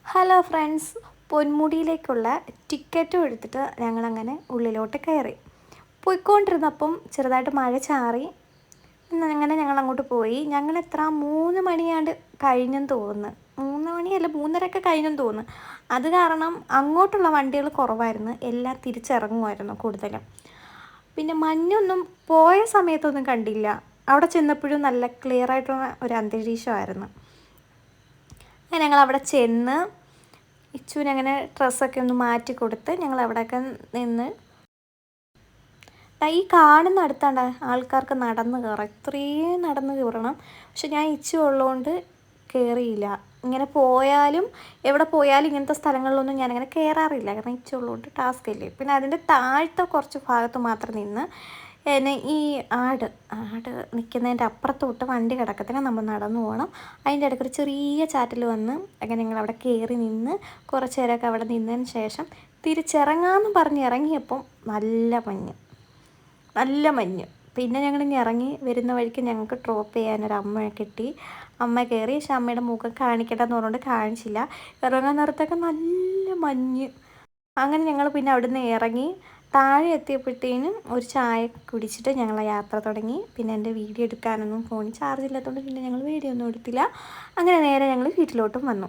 Hello friends, പൊന്മുടിയിലേക്കുള്ള ടിക്കറ്റും എടുത്തിട്ട് ഞങ്ങളങ്ങനെ ഉള്ളിലോട്ട് കയറി. പോയിക്കൊണ്ടിരുന്നപ്പം ചെറുതായിട്ട് മഴ ചാറി. അങ്ങനെ ഞങ്ങൾ അങ്ങോട്ട് പോയി. ഞങ്ങൾ എത്ര 3 മണിയാണ്ട് കഴിഞ്ഞെന്ന് തോന്നുന്നു. 3 മണിയല്ല, 3:30 കഴിഞ്ഞെന്ന് തോന്നുന്നു. അത് കാരണം അങ്ങോട്ടുള്ള വണ്ടികൾ കുറവായിരുന്നു, എല്ലാം തിരിച്ചിറങ്ങുമായിരുന്നു കൂടുതലും. പിന്നെ മഞ്ഞൊന്നും പോയ സമയത്തൊന്നും കണ്ടില്ല. അവിടെ ചെന്നപ്പോഴും നല്ല ക്ലിയർ ആയിട്ടുള്ള ഒരു അന്തരീക്ഷമായിരുന്നു. അങ്ങനെ ഞങ്ങൾ അവിടെ ചെന്ന് ഇച്ചുവിനങ്ങനെ ഡ്രസ്സൊക്കെ ഒന്ന് മാറ്റി കൊടുത്ത് ഞങ്ങൾ അവിടെയൊക്കെ നിന്ന്. ഈ കാണുന്ന അടുത്താണ്ട് ആൾക്കാർക്ക് നടന്ന് കയറാം, ഇത്രയും നടന്ന് കയറണം. പക്ഷെ ഞാൻ ഇച്ചു ഉള്ളതുകൊണ്ട് കയറിയില്ല. ഇങ്ങനെ പോയാലും എവിടെ പോയാലും ഇങ്ങനത്തെ സ്ഥലങ്ങളിലൊന്നും ഞാനങ്ങനെ കയറാറില്ല, കാരണം ഇച്ചു ഉള്ളതുകൊണ്ട് ടാസ്ക് ഇല്ലേ. പിന്നെ അതിൻ്റെ താഴത്തെ കുറച്ച് ഭാഗത്ത് മാത്രം നിന്ന് എന്നെ ഈ ആട് നിൽക്കുന്നതിൻ്റെ അപ്പുറത്തോട്ട് വണ്ടി കിടക്കത്തിന് നമ്മൾ നടന്നു പോകണം. അതിൻ്റെ ഇടയ്ക്ക് ഒരു ചെറിയ ചാറ്റൽ വന്ന് അങ്ങനെ ഞങ്ങൾ അവിടെ കയറി നിന്ന് കുറച്ച് നേരമൊക്കെ അവിടെ നിന്നതിന് ശേഷം തിരിച്ചിറങ്ങാമെന്ന് പറഞ്ഞ് ഇറങ്ങിയപ്പം നല്ല മഞ്ഞ്. പിന്നെ ഞങ്ങളിനി ഇറങ്ങി വരുന്ന വഴിക്ക് ഞങ്ങൾക്ക് ഡ്രോപ്പ് ചെയ്യാനൊരു അമ്മയെ കിട്ടി. അമ്മ കയറി. പക്ഷെ അമ്മയുടെ മുഖം കാണിക്കട്ടെന്ന് പറഞ്ഞുകൊണ്ട് കാണിച്ചില്ല. ഇറങ്ങാൻ നേരത്തൊക്കെ നല്ല മഞ്ഞ്. അങ്ങനെ ഞങ്ങൾ പിന്നെ അവിടുന്ന് ഇറങ്ങി താഴെ എത്തിയപ്പോഴത്തേനും ഒരു ചായ കുടിച്ചിട്ട് ഞങ്ങൾ യാത്ര തുടങ്ങി. പിന്നെ എൻ്റെ വീഡിയോ എടുക്കാനൊന്നും ഫോണിൽ ചാർജ് ഇല്ലാത്തതുകൊണ്ട് പിന്നെ ഞങ്ങൾ വീഡിയോ ഒന്നും എടുത്തില്ല. അങ്ങനെ നേരെ ഞങ്ങൾ വീട്ടിലോട്ടും വന്നു.